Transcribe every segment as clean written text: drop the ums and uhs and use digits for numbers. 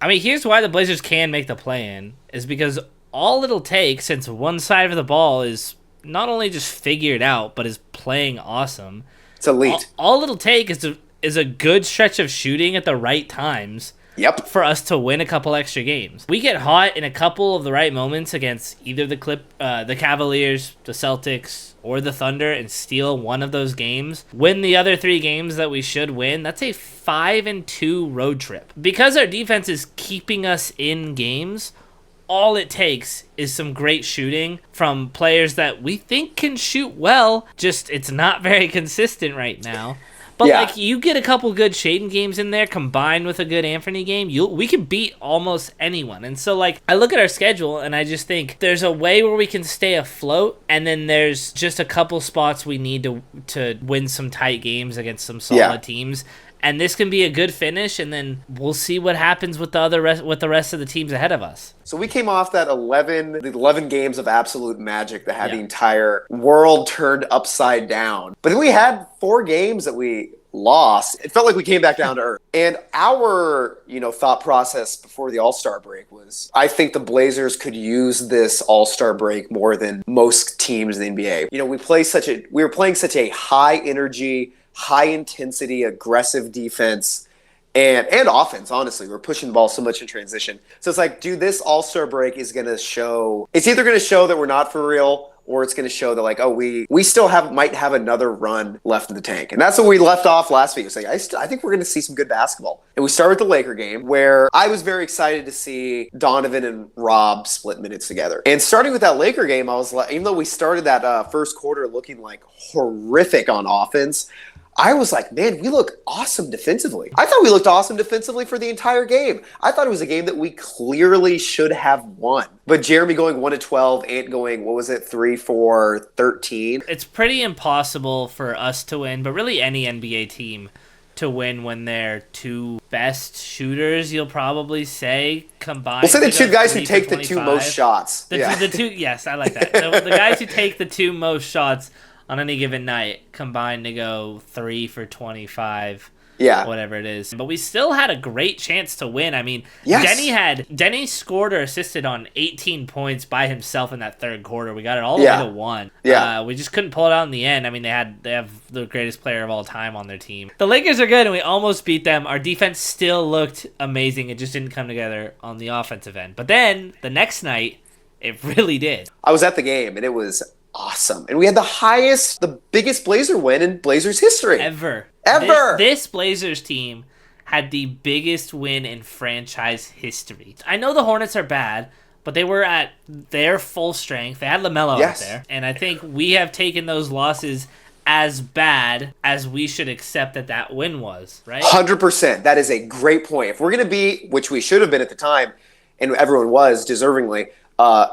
I mean, here's why the Blazers can make the play-in, is because all it'll take, since one side of the ball is not only just figured out, but is playing awesome. It's elite. All it'll take is a good stretch of shooting at the right times. Yep. For us to win a couple extra games. We get hot in a couple of the right moments against either the Cavaliers, the Celtics, or the Thunder and steal one of those games. Win the other 3 games that we should win. That's a 5-2 road trip. Because our defense is keeping us in games, all it takes is some great shooting from players that we think can shoot well, just it's not very consistent right now. But, like, you get a couple good Shaden games in there combined with a good Anthony game, we can beat almost anyone. And so, like, I look at our schedule and I just think there's a way where we can stay afloat, and then there's just a couple spots we need to win some tight games against some solid teams. And this can be a good finish, and then we'll see what happens with the rest of the teams ahead of us. So we came off that 11 games of absolute magic that had the entire world turned upside down. But then we had 4 games that we lost. It felt like we came back down to earth. And our, thought process before the All-Star break was, I think the Blazers could use this All-Star break more than most teams in the NBA. We were playing such a high energy, high intensity, aggressive defense and offense, honestly. We're pushing the ball so much in transition. So it's like, dude, this All-Star break is going to show, it's either going to show that we're not for real, or it's going to show that, like, oh, we still might have another run left in the tank. And that's what we left off last week. It was like, I think we're going to see some good basketball. And we start with the Laker game, where I was very excited to see Donovan and Rob split minutes together. And starting with that Laker game, I was like, even though we started that first quarter looking like horrific on offense, I was like, man, we look awesome defensively. I thought we looked awesome defensively for the entire game. I thought it was a game that we clearly should have won. But Jeremy going 1 of 12, Ant going, 3 for 13. It's pretty impossible for us to win, but really any NBA team to win when their 2 best shooters, you'll probably say, combined. We'll say the 2 guys who take the 2 most shots. Yes, I like that. The guys who take the 2 most shots on any given night combined to go 3 for 25, whatever it is. But we still had a great chance to win. I mean, Denny scored or assisted on 18 points by himself in that third quarter. We got it all the way to 1. We just couldn't pull it out in the end. I mean, they have the greatest player of all time on their team. The Lakers are good, and we almost beat them. Our defense still looked amazing. It just didn't come together on the offensive end. But then the next night, it really did. I was at the game, and it was awesome. And we had the biggest Blazer win in Blazers history. Ever. This Blazers team had the biggest win in franchise history. I know the Hornets are bad, but they were at their full strength. They had LaMelo out there. And I think we have taken those losses as bad as we should accept that win was, right? 100%. That is a great point. If we're going to be, which we should have been at the time, and everyone was deservingly,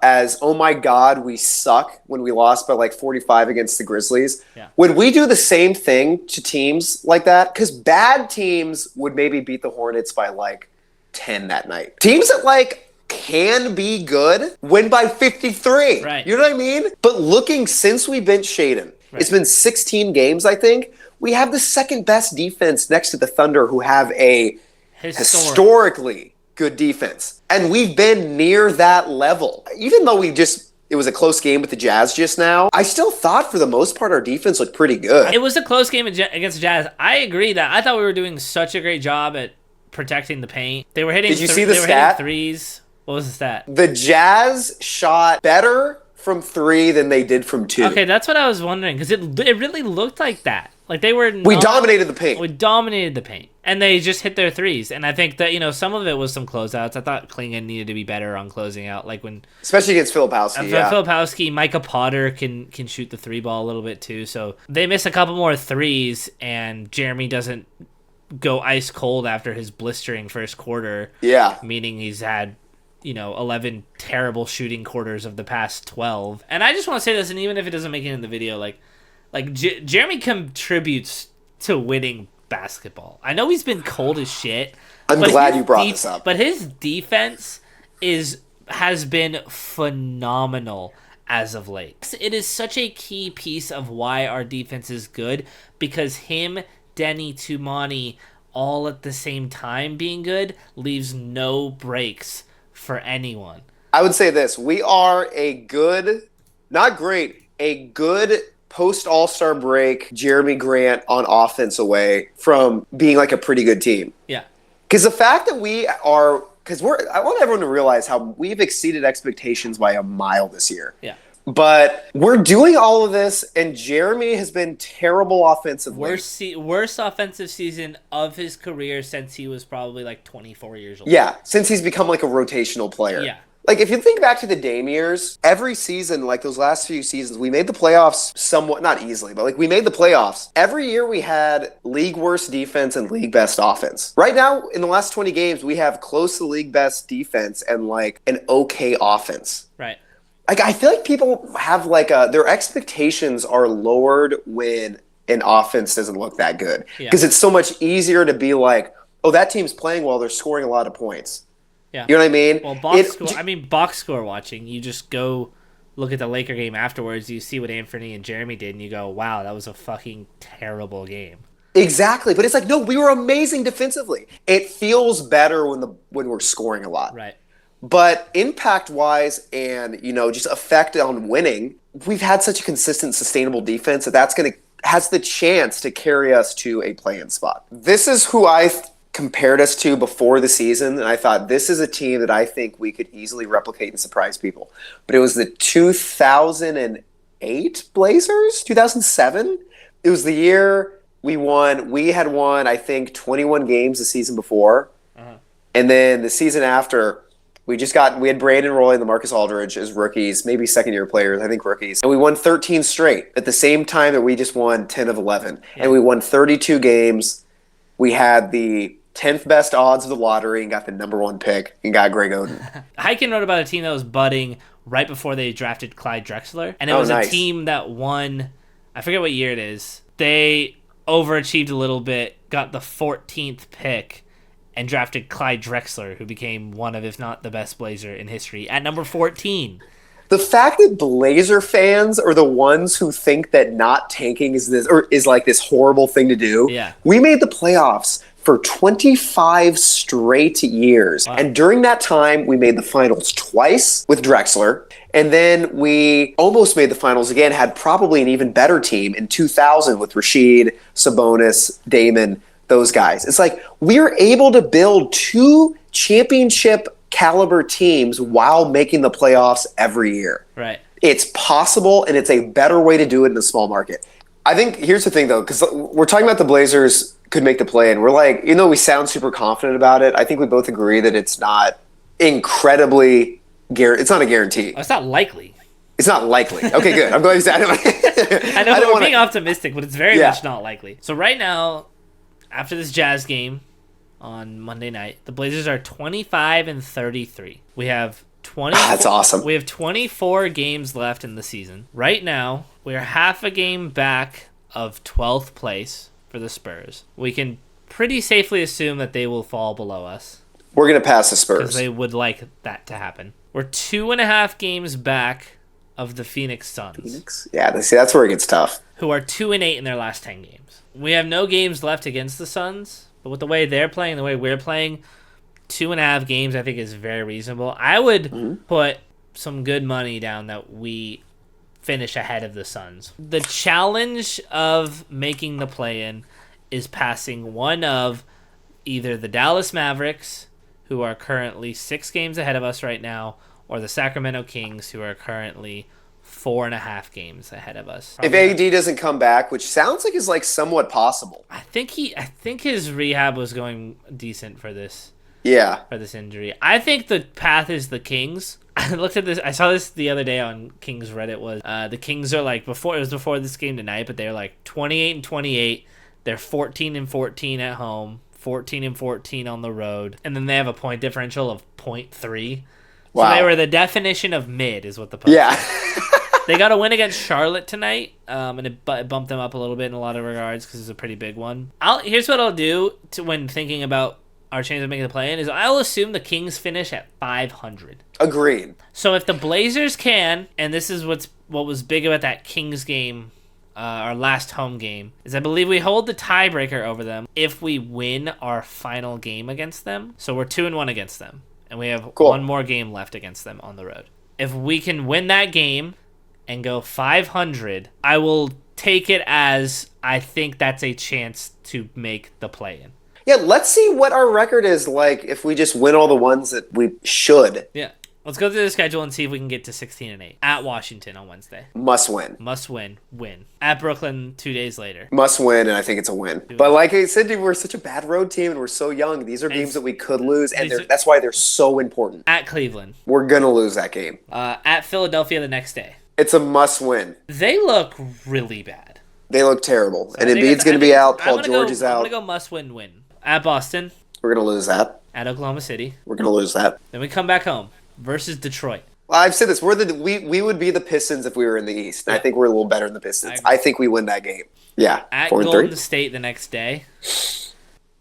as, oh my God, we suck when we lost by like 45 against the Grizzlies. Would we do the same thing to teams like that? Because bad teams would maybe beat the Hornets by like 10 that night. Teams that like can be good win by 53. Right. You know what I mean? But looking since we benched Shaden, it's been 16 games, I think. We have the second best defense next to the Thunder, who have a historically good defense. And we've been near that level. Even though it was a close game with the Jazz just now, I still thought for the most part our defense looked pretty good. It was a close game against the Jazz. I agree that I thought we were doing such a great job at protecting the paint. They were hitting Did you see the stat? Threes. What was the stat? The Jazz shot better from 3 than they did from 2. Okay, that's what I was wondering, because it really looked like that. Like we dominated the paint. We dominated the paint. And they just hit their threes. And I think that, some of it was some closeouts. I thought Klingon needed to be better on closing out. Like especially against Filipowski. Filipowski, Micah Potter can shoot the 3 ball a little bit too. So they miss a couple more threes, and Jeremy doesn't go ice cold after his blistering first quarter. Yeah. Meaning he's had 11 terrible shooting quarters of the past 12. And I just want to say this, and even if it doesn't make it in the video, Jeremy contributes to winning basketball. I know he's been cold as shit. I'm glad you brought this up. But his defense has been phenomenal as of late. It is such a key piece of why our defense is good, because him, Denny, Tumani, all at the same time being good leaves no breaks for anyone. I would say this. We are a good, not great, a good post All-Star break Jeremy Grant on offense away from being like a pretty good team. Yeah. Because the fact that we are, I want everyone to realize how we've exceeded expectations by a mile this year. Yeah. But we're doing all of this, and Jeremy has been terrible offensively. Worst offensive season of his career since he was probably like 24 years old. Yeah, since he's become like a rotational player. Yeah. Like, if you think back to the Dame years, every season, like those last few seasons, we made the playoffs somewhat, not easily, but like we made the playoffs. Every year we had league worst defense and league best offense. Right now, in the last 20 games, we have close to league best defense and like an okay offense. Right. Like, I feel like people have like their expectations are lowered when an offense doesn't look that good. Because it's so much easier to be like, oh, that team's playing well, they're scoring a lot of points. Yeah. You know what I mean? Well, box score watching, you just go look at the Laker game afterwards, you see what Anthony and Jeremy did, and you go, wow, that was a fucking terrible game. Exactly. But it's like, no, we were amazing defensively. It feels better when we're scoring a lot. Right. But impact-wise and, just effect on winning, we've had such a consistent, sustainable defense that has the chance to carry us to a play-in spot. This is who I compared us to before the season, and I thought this is a team that I think we could easily replicate and surprise people. But it was the 2008 Blazers? 2007? It was the year we won. We had won, I think, 21 games the season before. Uh-huh. And then the season after, we had Brad and Roy and LaMarcus Aldridge as rookies, maybe second-year players, I think rookies. And we won 13 straight at the same time that we just won 10 of 11. Yeah. And we won 32 games. We had the 10th best odds of the lottery and got the number 1 pick and got Greg Oden. Ayton wrote about a team that was budding right before they drafted Clyde Drexler. And it was a team that won, I forget what year it is. They overachieved a little bit, got the 14th pick, and drafted Clyde Drexler, who became one of, if not the best Blazer in history, at number 14. The fact that Blazer fans are the ones who think that not tanking is like this horrible thing to do. Yeah. We made the playoffs for 25 straight years. Wow. And during that time, we made the finals twice with Drexler. And then we almost made the finals again, had probably an even better team in 2000 with Rashid, Sabonis, Damon, those guys. It's like we're able to build 2 championship caliber teams while making the playoffs every year. Right. It's possible, and it's a better way to do it in a small market. I think here's the thing, though, because we're talking about the Blazers could make the play, and we're like, we sound super confident about it. I think we both agree that it's not incredibly it's not a guarantee. It's not likely. It's not likely. Okay, good. I'm glad you said it. I know we're being optimistic, but it's very much not likely. So right now, after this Jazz game on Monday night, the Blazers are 25-33. We have 20. That's awesome. We have 24 games left in the season. Right now, we're half a game back of 12th place for the Spurs. We can pretty safely assume that they will fall below us. We're going to pass the Spurs. Because they would like that to happen. We're 2.5 games back of the Phoenix Suns. Phoenix? Yeah, see, that's where it gets tough. Who are 2-8 in their last 10 games. We have no games left against the Suns, but with the way they're playing, the way we're playing, 2.5 games I think is very reasonable. I would put some good money down that we finish ahead of the Suns. The challenge of making the play-in is passing one of either the Dallas Mavericks, who are currently 6 games ahead of us right now, or the Sacramento Kings, who are currently 4.5 games ahead of us. If AD doesn't come back, which sounds like is like somewhat possible. I think his rehab was going decent for this. Yeah. For this injury. I think the path is the Kings. I looked at this. I saw this the other day on Kings Reddit. Was the Kings are like before this game tonight, but they're like 28-28. They're 14-14 at home, 14-14 on the road, and then they have a point differential of 0.3. Wow. So they were the definition of mid, is what the post said. They got a win against Charlotte tonight, and it bumped them up a little bit in a lot of regards because it's a pretty big one. Here's what I'll do when thinking about our chance of making the play-in is I'll assume the Kings finish at 500. Agreed. So if the Blazers can, and this is what was big about that Kings game our last home game, is I believe we hold the tiebreaker over them if we win our final game against them. So we're 2-1 against them, and we have one more game left against them on the road. If we can win that game and go 500, I will take it as I think that's a chance to make the play-in. Yeah, let's see what our record is like if we just win all the ones that we should. Yeah. Let's go through the schedule and see if we can get to 16-8. At Washington on Wednesday. Must win. Must win. Win. At Brooklyn 2 days later. Must win, and I think it's a win. But like I said, we're such a bad road team, and we're so young. These are games that we could lose, and that's why they're so important. At Cleveland. We're going to lose that game. At Philadelphia the next day. It's a must win. They look really bad. They look terrible. So and Embiid's going to be out. Paul George is out. I'm going to go must win. At Boston. We're going to lose that. At Oklahoma City. We're going to lose that. Then we come back home versus Detroit. Well, I've said this. We would be the Pistons if we were in the East. And I think we're a little better than the Pistons. I think we win that game. Yeah. At Golden State the next day.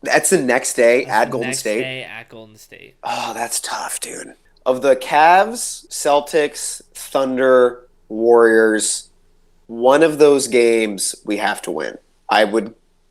That's the next day at Golden State? Day at Golden State. Oh, that's tough, dude. Of the Cavs, Celtics, Thunder, Warriors, one of those games we have to win.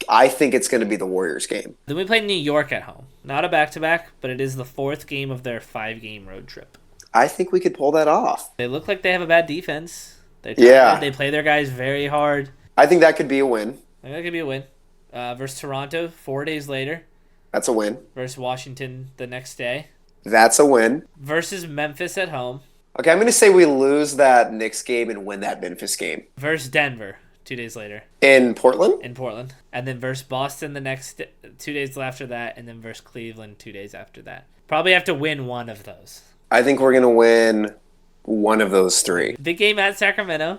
I think it's going to be the Warriors game. Then we play New York at home. Not a back-to-back, but it is the 4th game of their 5-game road trip. I think we could pull that off. They look like they have a bad defense. They play their guys very hard. I think that could be a win. That could be a win. Versus Toronto 4 days later. That's a win. Versus Washington the next day. That's a win. Versus Memphis at home. Okay, I'm going to say we lose that Knicks game and win that Memphis game. Versus Denver 2 days later. In Portland? In Portland. And then versus Boston the next 2 days after that, and then versus Cleveland 2 days after that. Probably have to win one of those. I think we're going to win one of those 3. Big game at Sacramento.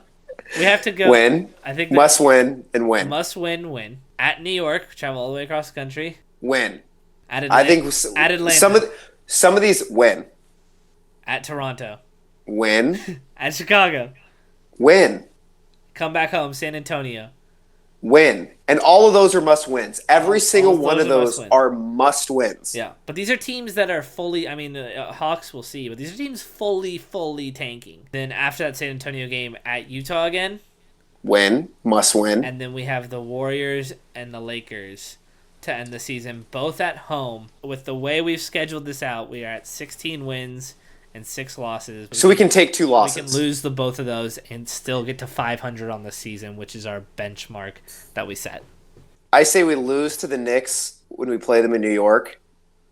We have to go. Win. I think must win and win. Must win. At New York, travel all the way across the country. Win. At Atlanta. I think at Atlanta. Some of these win. At Toronto. Win. At Chicago. Win. Come back home, San Antonio. Win. And all of those are must-wins. Every single one of those are must-wins. Yeah. But these are teams that are fully, Hawks will see, but these are teams fully tanking. Then after that San Antonio game at Utah again. Win. Must win. And then we have the Warriors and the Lakers to end the season, both at home. With the way we've scheduled this out, we are at 16 wins and 6 losses. So we can take 2 losses. We can lose both of those and still get to 500 on the season, which is our benchmark that we set. I say we lose to the Knicks when we play them in New York,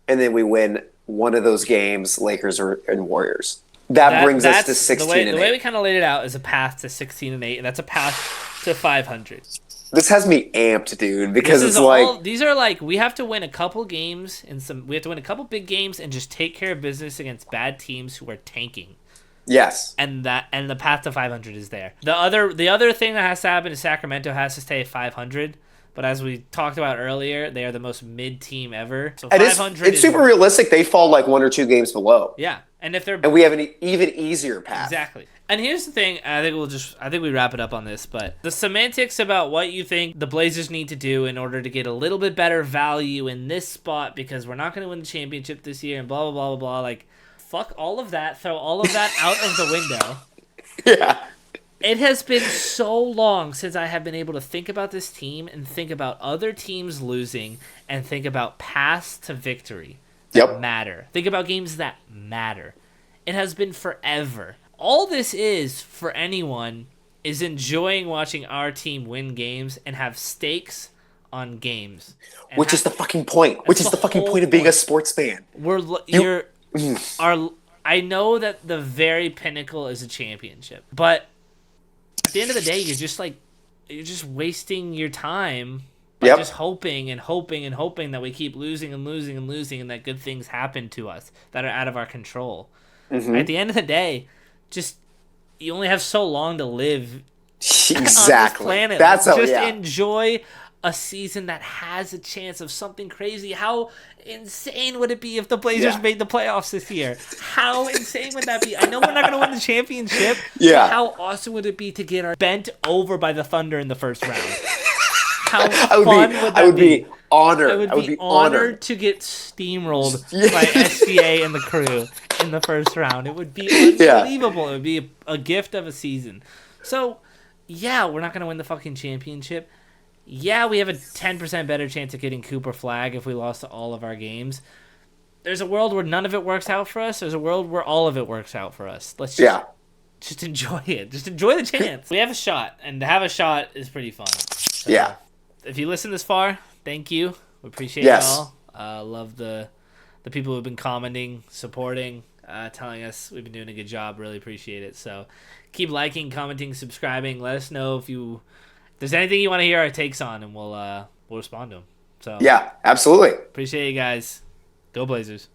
and then we win one of those games, Lakers and Warriors. That brings us to 16-8. The way we kind of laid it out is a path to 16-8, and that's a path to 500. This has me amped, dude, because these are like we have to win a couple games we have to win a couple big games and just take care of business against bad teams who are tanking. Yes. And the path to 500 is there. The other thing that has to happen is Sacramento has to stay at 500. But as we talked about earlier, they are the most mid team ever. So 500 it's super realistic. They fall like 1 or 2 games below. Yeah. And we have an even easier path. Exactly. And here's the thing, I think we wrap it up on this, but the semantics about what you think the Blazers need to do in order to get a little bit better value in this spot because we're not going to win the championship this year and blah, blah, blah, blah, blah. Like, fuck all of that. Throw all of that out of the window. Yeah. It has been so long since I have been able to think about this team and think about other teams losing and think about paths to victory that matter. Think about games that matter. It has been forever. All this is for anyone is enjoying watching our team win games and have stakes on games. Which is the fucking point. Which is the fucking point of being a sports fan. I know that the very pinnacle is a championship, but at the end of the day, you're just wasting your time by just hoping and hoping and hoping that we keep losing and losing and losing and that good things happen to us that are out of our control. Mm-hmm. At the end of the day, you only have so long to live exactly. on this planet. Enjoy a season that has a chance of something crazy. How insane would it be if the Blazers made the playoffs this year? How insane would that be? I know we're not going to win the championship. Yeah. But how awesome would it be to get bent over by the Thunder in the first round? How fun would that be? I would be honored. I would be honored to get steamrolled by SGA and the crew in the first round. It would be unbelievable. It would be a gift of a season. So, yeah, we're not going to win the fucking championship. Yeah, we have a 10% better chance of getting Cooper Flag if we lost all of our games. There's a world where none of it works out for us. There's a world where all of it works out for us. Let's just enjoy it. Just enjoy the chance. We have a shot, and to have a shot is pretty fun. So, yeah. If you listen this far, thank you. We appreciate Yes. it all. Love the people who've been commenting, supporting, telling us we've been doing a good job. Really appreciate it. So keep liking, commenting, subscribing. Let us know if there's anything you want to hear our takes on, and we'll respond to them. So Yeah, absolutely. appreciate you guys. Go Blazers.